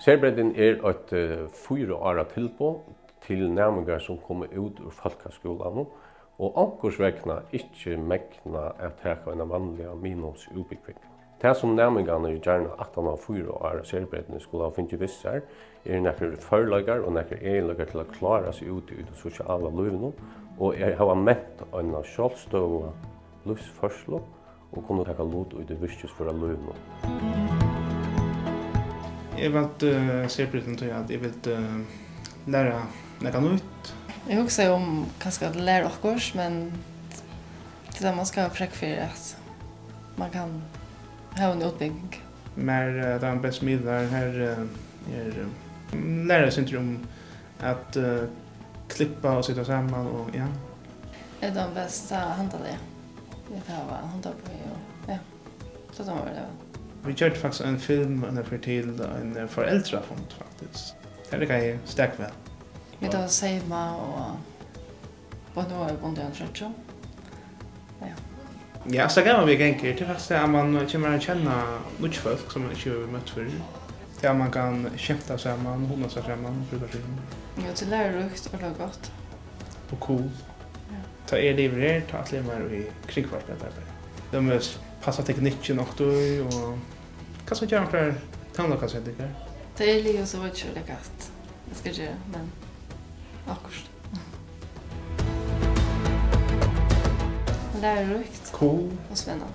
Serbredden et 4 åra tilbud til nærmengar som kommer ut ur folkaskolan og ankorsvekna ikke mekna at teka en vanlig minimumsutbygging. Det som nærmengarna gjerne 18 av 4 åra serbredden skulle ha finnet vissar nekker førlagar og nekker egenlagar til å klara seg ut i det sosiale livet og har ment en sjálvstøv livsførsel og kunne teka lot i det virkesføra livet. Jeg valgte serbredden til at jeg ville lære noe nytt. Jeg husker om kanskje å lære okkurs, men til det man skal ha prekk for at man kan ha en utbygging. Men det er best midler her lærer sig om att klippa och sitta samman och ja. Det är de bästa handlade. Det har varit handlade på och ja. Så de var det. Vi gjorde faktiskt en film för till en föräldrafond faktiskt. Det kan jag starkt väl. Vi då säger man och på nu är bonde en trötcho. Ja. Ja, så kan man bli enkelt. Det är faktiskt att man kommer att känna mycket folk som man inte har mött förr. Ja, man kan kämpa samman, hålla sig samman, bruka sig. Ja, det är lärorikt och det är gott. Och cool. Ja. Ta liv här, ta att leva i kringkvartsarbete. De måste passa tekniken också och kanske göra några tandläkarsändningar. Det är lite så att det gott. Jag ska göra, men akkurat. Lärorikt. Cool. Och spännande.